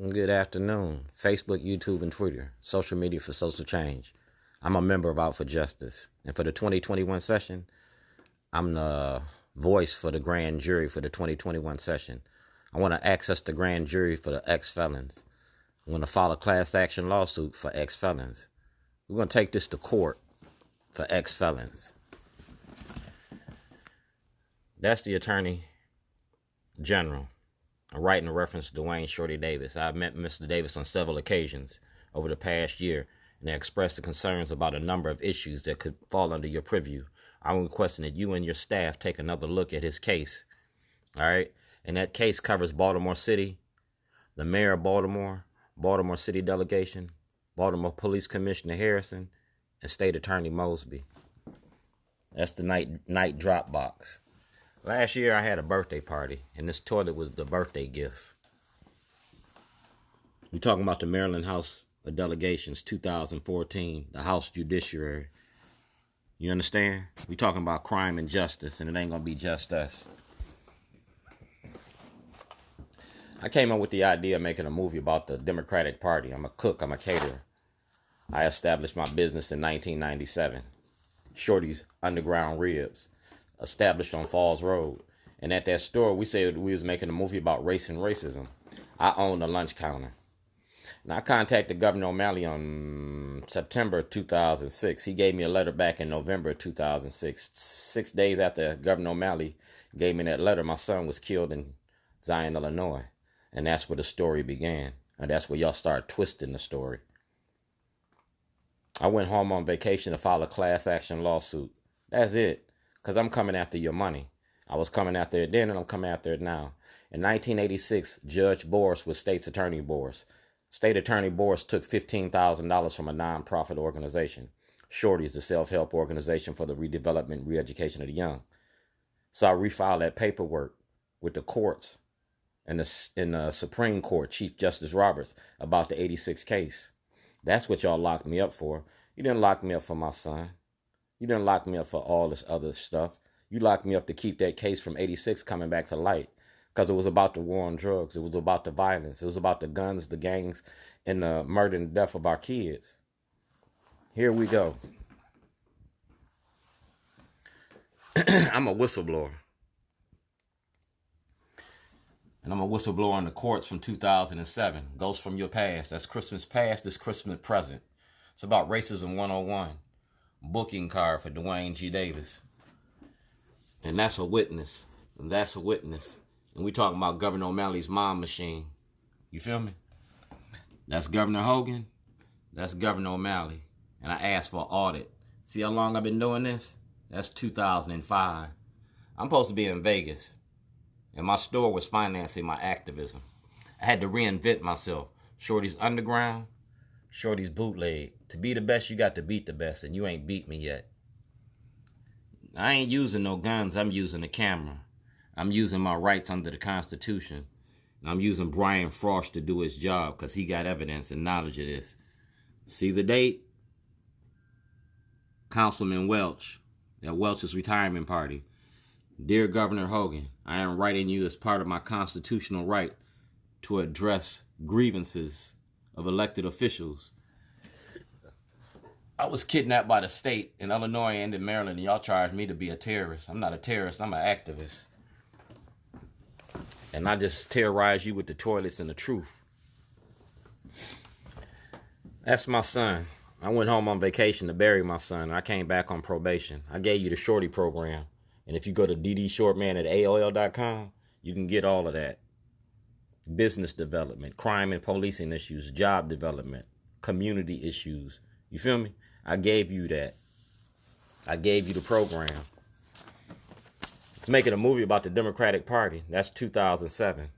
Good afternoon. Facebook, YouTube, and Twitter. Social media for social change. I'm a member of Out for Justice. And for the 2021 session, I'm the voice for the grand jury for the 2021 session. I want to access the grand jury for the ex-felons. I want to file a class action lawsuit for ex-felons. We're going to take this to court for ex-felons. That's the Attorney General. I'm writing a reference to Dwayne Shorty Davis. I've met Mr. Davis on several occasions over the past year, and I expressed the concerns about a number of issues that could fall under your purview. I'm requesting that you and your staff take another look at his case. All right? And that case covers Baltimore City, the mayor of Baltimore, Baltimore City delegation, Baltimore Police Commissioner Harrison, and State Attorney Mosby. That's the night drop box. Last year, I had a birthday party, and this toilet was the birthday gift. We're talking about the Maryland House of Delegations, 2014, the House Judiciary. You understand? We're talking about crime and justice, and it ain't going to be just us. I came up with the idea of making a movie about the Democratic Party. I'm a cook. I'm a caterer. I established my business in 1997. Shorty's Underground Ribs, established on Falls Road. And at that store, we said we was making a movie about race and racism. I owned a lunch counter. Now, I contacted Governor O'Malley on September 2006. He gave me a letter back in November 2006. 6 days after Governor O'Malley gave me that letter, my son was killed in Zion, Illinois. And that's where the story began. And that's where y'all start twisting the story. I went home on vacation to file a class action lawsuit. That's it. Because I'm coming after your money. I was coming after it then, and I'm coming after it now. In 1986, Judge Boris was State's Attorney Boris. State Attorney Boris took $15,000 from a nonprofit organization. Shorty is the self-help organization for the redevelopment and re-education of the young. So I refiled that paperwork with the courts and in the Supreme Court, Chief Justice Roberts, about the 86 case. That's what y'all locked me up for. You didn't lock me up for my son. You didn't lock me up for all this other stuff. You locked me up to keep that case from 86 coming back to light. Because it was about the war on drugs. It was about the violence. It was about the guns, the gangs, and the murder and death of our kids. Here we go. I'm a whistleblower. And I'm a whistleblower in the courts from 2007. Ghosts from your past. That's Christmas past, this Christmas present. It's about Racism 101. Booking card for Dwayne G. Davis. And that's a witness. And that's a witness. And we talking about Governor O'Malley's mom machine. You feel me? That's Governor Hogan. That's Governor O'Malley. And I asked for an audit. See how long I've been doing this? That's 2005. I'm supposed to be in Vegas. And my store was financing my activism. I had to reinvent myself. Shorty's Underground. Shorty's Bootleg. To be the best, you got to beat the best. And you ain't beat me yet. I ain't using no guns. I'm using the camera. I'm using my rights under the Constitution. And I'm using Brian Frost to do his job because he got evidence and knowledge of this. See the date? Councilman Welch at Welch's retirement party. Dear Governor Hogan, I am writing you as part of my constitutional right to address grievances of elected officials. I was kidnapped by the state in Illinois and in Maryland, and y'all charged me to be a terrorist. I'm not a terrorist. I'm an activist. And I just terrorize you with the toilets and the truth. That's my son. I went home on vacation to bury my son. I came back on probation. I gave you the Shorty program. And if you go to ddshortman at AOL.com, you can get all of that. Business development, crime and policing issues, job development, community issues. You feel me? I gave you that. I gave you the program. It's making a movie about the Democratic Party. That's 2007.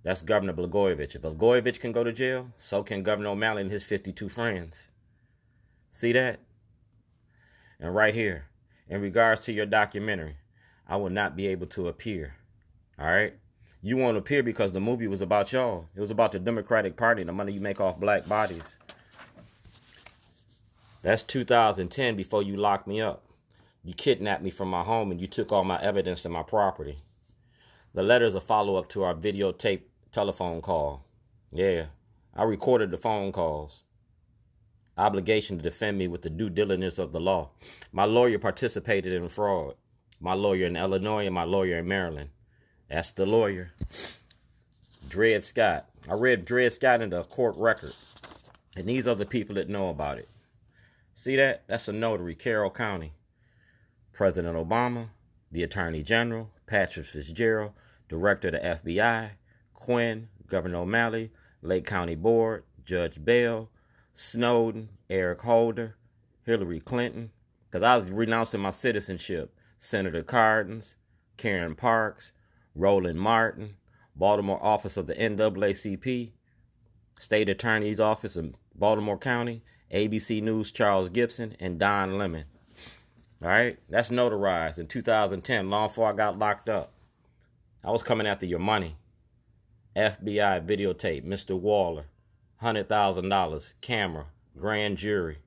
That's Governor Blagojevich. If Blagojevich can go to jail, so can Governor O'Malley and his 52 friends. See that? And right here, in regards to your documentary, I will not be able to appear. All right? You won't appear because the movie was about y'all. It was about the Democratic Party and the money you make off black bodies. That's 2010 before you locked me up. You kidnapped me from my home and you took all my evidence and my property. The letter is a follow-up to our videotape telephone call. Yeah, I recorded the phone calls. Obligation to defend me with the due diligence of the law. My lawyer participated in fraud. My lawyer in Illinois and my lawyer in Maryland. That's the lawyer. Dred Scott. I read Dred Scott in the court record. And these are the people that know about it. See that? That's a notary, Carroll County. President Obama, the Attorney General, Patrick Fitzgerald, Director of the FBI, Quinn, Governor O'Malley, Lake County Board, Judge Bell, Snowden, Eric Holder, Hillary Clinton, because I was renouncing my citizenship, Senator Cardins, Karen Parks, Roland Martin, Baltimore office of the NAACP, State Attorney's Office in Baltimore County, ABC News Charles Gibson, and Don Lemon. All right, that's notarized in 2010, long before I got locked up. I was coming after your money. FBI videotape, Mr. Waller, $100,000, camera, grand jury.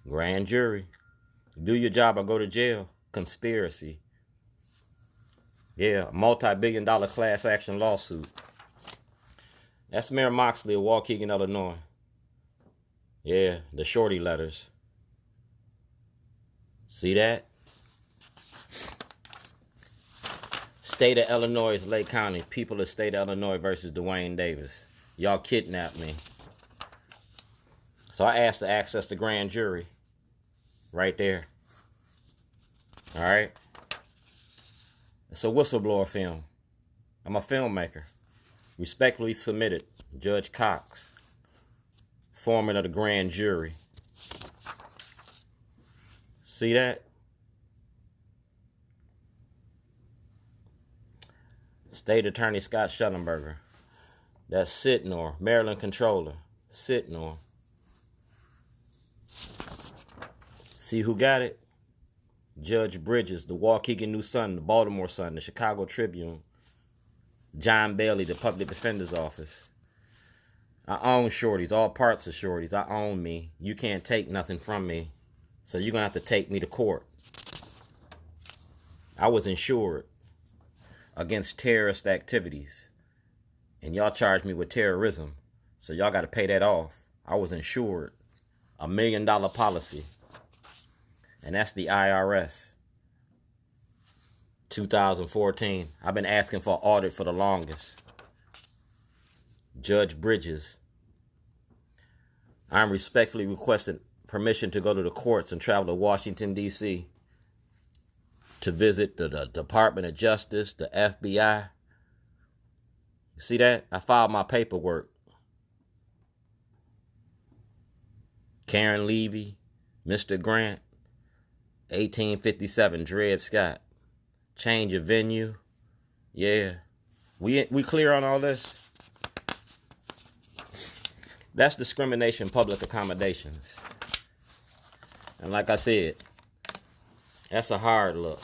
Grand jury. Do your job or go to jail. Conspiracy. Yeah, multi-billion-dollar class action lawsuit. That's Mayor Moxley of Waukegan, Illinois. Yeah, the shorty letters. See that? State of Illinois, Lake County. People of State of Illinois versus Dwayne Davis. Y'all kidnapped me. So I asked to access the grand jury. Right there. All right? It's a whistleblower film. I'm a filmmaker. Respectfully submitted, Judge Cox, foreman of the grand jury. See that? State Attorney Scott Schellenberger. That's Sitnor, Maryland Controller. Sitnor. See who got it? Judge Bridges, the Waukegan News Sun, the Baltimore Sun, the Chicago Tribune. John Bailey, the Public Defender's Office. I own shorties, all parts of shorties. I own me. You can't take nothing from me. So you're going to have to take me to court. I was insured against terrorist activities. And y'all charged me with terrorism. So y'all got to pay that off. I was insured. $1 million policy. And that's the IRS. 2014. I've been asking for an audit for the longest. Judge Bridges. I'm respectfully requesting permission to go to the courts and travel to Washington, D.C. to visit the Department of Justice, the FBI. You see that? I filed my paperwork. Karen Levy, Mr. Grant, 1857, Dred Scott. Change of venue. Yeah. We clear on all this? That's discrimination, public accommodations. And like I said, that's a hard look.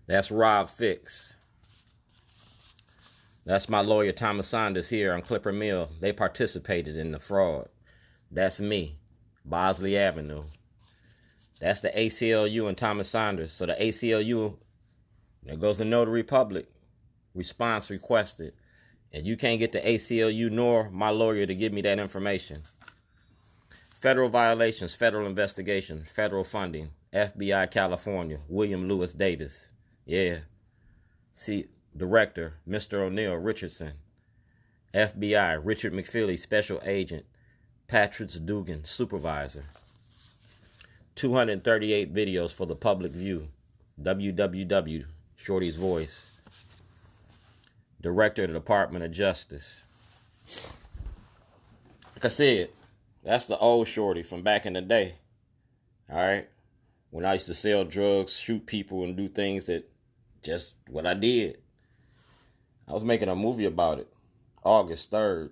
That's Rob Fix. That's my lawyer, Thomas Saunders, here on Clipper Mill. They participated in the fraud. That's me, Bosley Avenue. That's the ACLU and Thomas Saunders. So the ACLU, there goes the Notary Public. Response requested. And you can't get the ACLU nor my lawyer to give me that information. Federal violations, federal investigation, federal funding. FBI California, William Lewis Davis. Yeah. See, Director, Mr. O'Neill Richardson. FBI, Richard McFeely, Special Agent. Patrick Dugan, Supervisor. 238 videos for the public view. www. Shorty's Voice. Director of the Department of Justice. Like I said, that's the old Shorty from back in the day. All right? When I used to sell drugs, shoot people, and do things that just what I did. I was making a movie about it. August 3rd,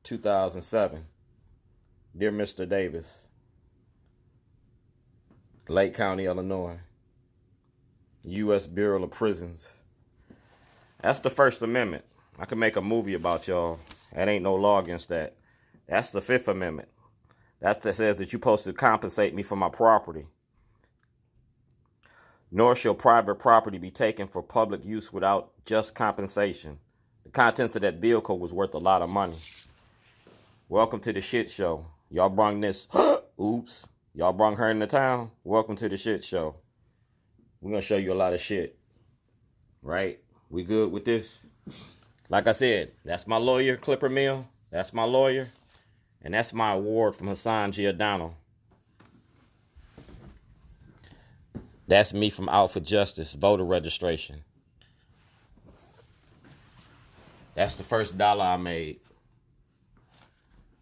2007. Dear Mr. Davis. Lake County, Illinois. U.S. Bureau of Prisons. That's the First Amendment. I can make a movie about y'all. That ain't no law against that. That's the Fifth Amendment. That says that you're supposed to compensate me for my property. nor shall private property be taken for public use without just compensation. The contents of that vehicle was worth a lot of money. Welcome to the shit show. Y'all brung this, oops, y'all brung her into town. Welcome to the shit show. We're going to show you a lot of shit, right? We good with this? Like I said, that's my lawyer, Clipper Mill. That's my lawyer. And that's my award from Hassan Giordano. That's me from Out for Justice, voter registration. That's the first dollar I made.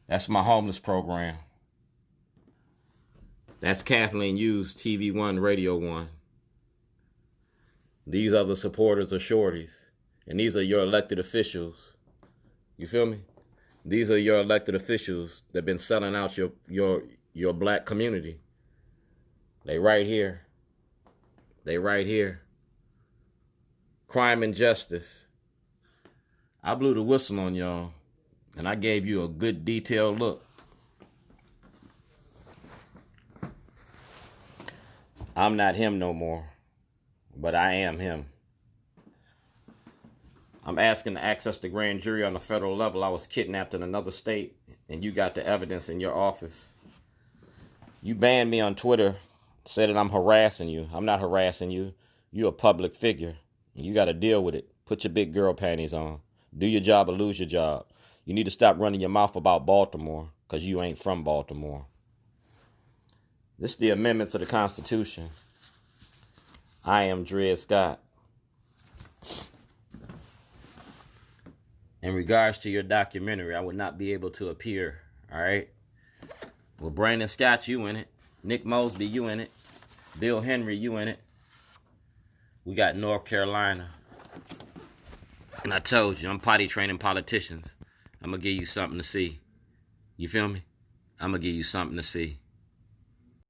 That's my homeless program. That's Kathleen Hughes, TV One, Radio One. These are the supporters of Shorties. And these are your elected officials. You feel me? These are your elected officials that been selling out your black community. They right here. They right here. Crime and justice. I blew the whistle on y'all, and I gave you a good detailed look. I'm not him no more, but I am him. I'm asking to access the grand jury on the federal level. I was kidnapped in another state, and you got the evidence in your office. You banned me on Twitter, said that I'm harassing you. I'm not harassing you. You're a public figure. You got to deal with it. Put your big girl panties on. Do your job or lose your job. You need to stop running your mouth about Baltimore, because you ain't from Baltimore. This is the amendments of the Constitution. I am Dred Scott. In regards to your documentary, I would not be able to appear, all right? Well, Brandon Scott, you in it. Nick Mosby, you in it. Bill Henry, you in it. We got North Carolina. And I told you, I'm potty training politicians. I'm going to give you something to see. You feel me? I'm going to give you something to see.